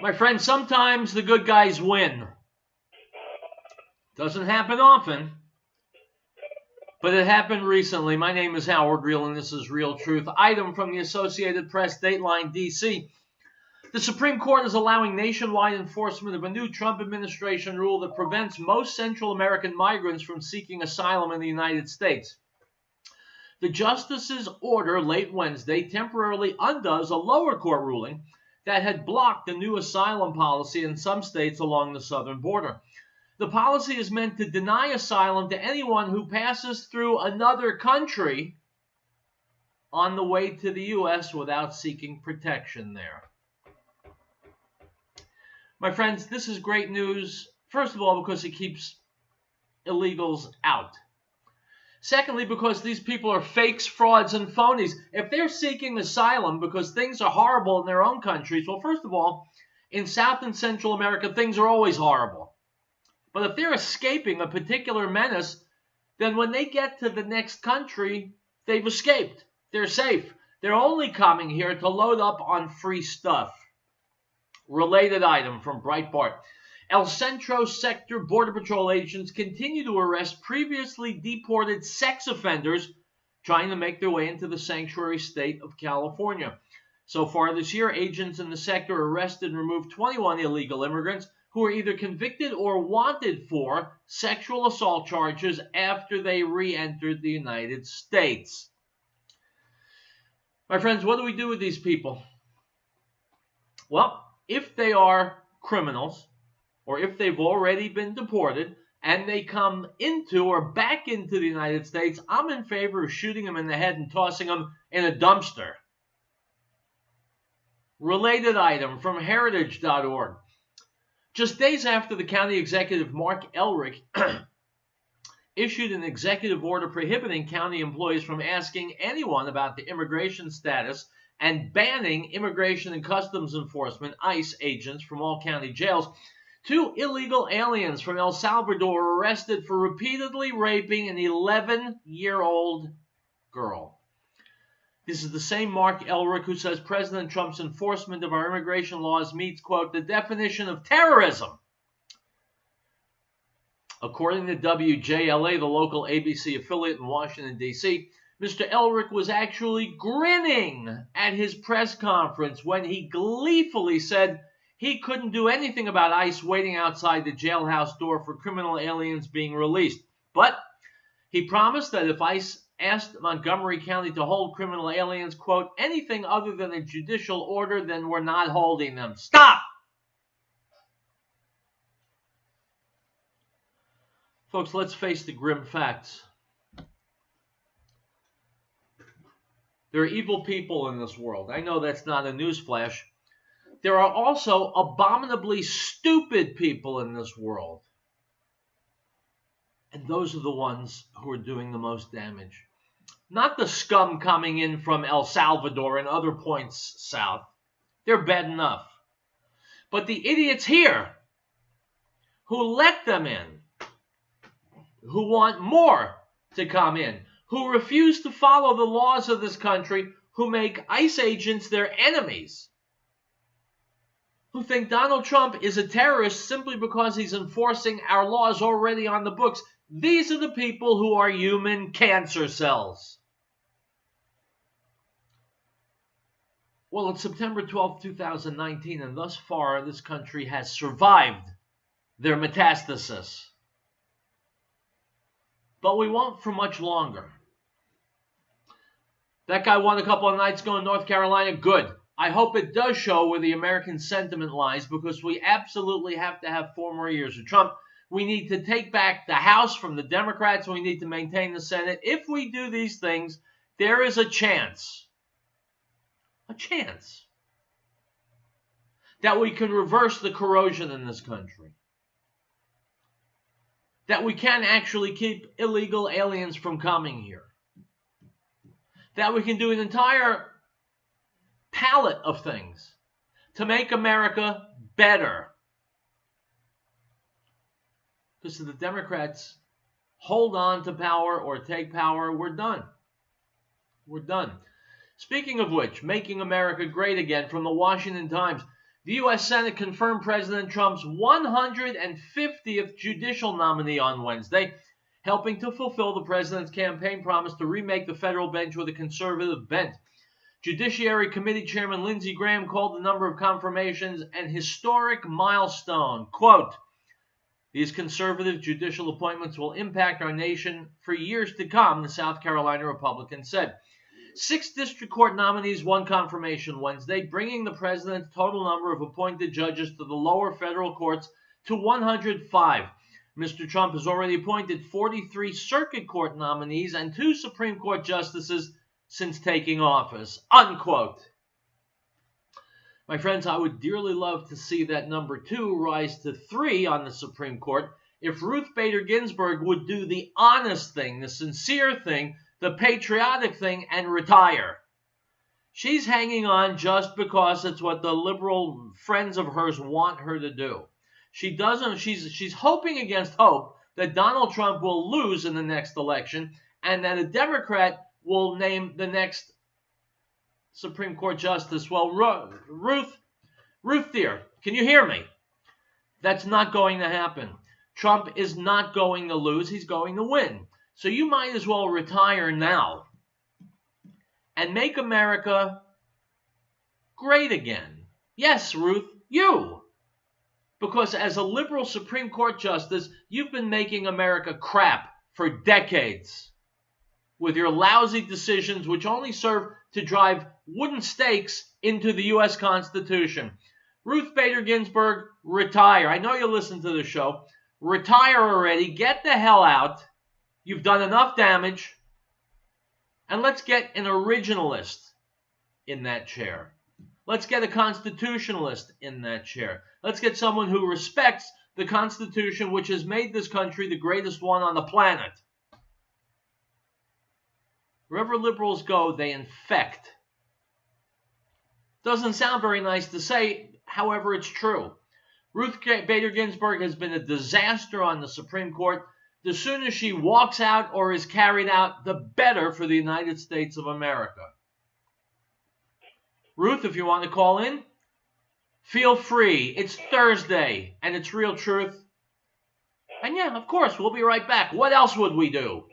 My friend, sometimes the good guys win. Doesn't happen often, but it happened recently. My name is Howard Real, and this is Real Truth. Item from the Associated Press, Dateline, D.C. The Supreme Court is allowing nationwide enforcement of a new Trump administration rule that prevents most Central American migrants from seeking asylum in the United States. The justice's order late Wednesday temporarily undoes a lower court ruling that had blocked the new asylum policy in some states along the southern border. The policy is meant to deny asylum to anyone who passes through another country on the way to the U.S. without seeking protection there. My friends, this is great news, first of all, because it keeps illegals out. Secondly, because these people are fakes, frauds, and phonies. If they're seeking asylum because things are horrible in their own countries, well, first of all, in South and Central America, things are always horrible. But if they're escaping a particular menace, then when they get to the next country, they've escaped. They're safe. They're only coming here to load up on free stuff. Related item from Breitbart. El Centro sector Border Patrol agents continue to arrest previously deported sex offenders trying to make their way into the sanctuary state of California. So far this year, agents in the sector arrested and removed 21 illegal immigrants who were either convicted or wanted for sexual assault charges after they re-entered the United States. My friends, what do we do with these people? Well, if they are criminals, or if they've already been deported and they come into or back into the United States, I'm in favor of shooting them in the head and tossing them in a dumpster. Related item from heritage.org. Just days after the county executive Mark Elrick issued an executive order prohibiting county employees from asking anyone about the immigration status and banning Immigration and Customs Enforcement, ICE, agents from all county jails, 2 illegal aliens from El Salvador were arrested for repeatedly raping an 11-year-old girl. This is the same Mark Elrick who says President Trump's enforcement of our immigration laws meets, quote, the definition of terrorism. According to WJLA, the local ABC affiliate in Washington, D.C., Mr. Elrick was actually grinning at his press conference when he gleefully said he couldn't do anything about ICE waiting outside the jailhouse door for criminal aliens being released. But he promised that if ICE asked Montgomery County to hold criminal aliens, quote, anything other than a judicial order, then we're not holding them. Stop! Folks, let's face the grim facts. There are evil people in this world. I know that's not a newsflash. There are also abominably stupid people in this world. And those are the ones who are doing the most damage. Not the scum coming in from El Salvador and other points south. They're bad enough. But the idiots here who let them in, who want more to come in, who refuse to follow the laws of this country, who make ICE agents their enemies, who think Donald Trump is a terrorist simply because he's enforcing our laws already on the books. These are the people who are human cancer cells. Well, it's September 12, 2019, and thus far this country has survived their metastasis. But we won't for much longer. That guy won a couple of nights ago in North Carolina. Good. I hope it does show where the American sentiment lies, because we absolutely have to have 4 more years of Trump. We need to take back the House from the Democrats. We need to maintain the Senate. If we do these things, there is a chance that we can reverse the corrosion in this country. That we can actually keep illegal aliens from coming here. That we can do an entire palette of things to make America better. Because if the Democrats hold on to power or take power, we're done. We're done. Speaking of which, making America great again, from the Washington Times. The U.S. Senate confirmed President Trump's 150th judicial nominee on Wednesday, helping to fulfill the president's campaign promise to remake the federal bench with a conservative bent. Judiciary Committee Chairman Lindsey Graham called the number of confirmations an historic milestone. Quote, "These conservative judicial appointments will impact our nation for years to come," the South Carolina Republican said. 6 district court nominees won confirmation Wednesday, bringing the president's total number of appointed judges to the lower federal courts to 105. Mr. Trump has already appointed 43 circuit court nominees and 2 Supreme Court justices since taking office. Unquote. My friends, I would dearly love to see that number 2 rise to 3 on the Supreme Court if Ruth Bader Ginsburg would do the honest thing, the sincere thing, the patriotic thing, and retire. She's hanging on just because it's what the liberal friends of hers want her to do. She doesn't. She's hoping against hope that Donald Trump will lose in the next election and that a Democrat will name the next Supreme Court justice. Well, Ruth dear, can you hear me? That's not going to happen. Trump is not going to lose. He's going to win. So you might as well retire now and make America great again. Yes, Ruth, you. Because as a liberal Supreme Court justice, you've been making America crap for decades with your lousy decisions which only serve to drive wooden stakes into the U.S. Constitution. Ruth Bader Ginsburg, retire. I know you listen to the show. Retire already. Get the hell out. You've done enough damage. And let's get an originalist in that chair. Let's get a constitutionalist in that chair. Let's get someone who respects the Constitution, which has made this country the greatest one on the planet. Wherever liberals go, they infect. Doesn't sound very nice to say, however, it's true. Ruth Bader Ginsburg has been a disaster on the Supreme Court. The sooner she walks out or is carried out, the better for the United States of America. Ruth, if you want to call in, feel free. It's Thursday, and it's Real Truth. And yeah, of course, we'll be right back. What else would we do?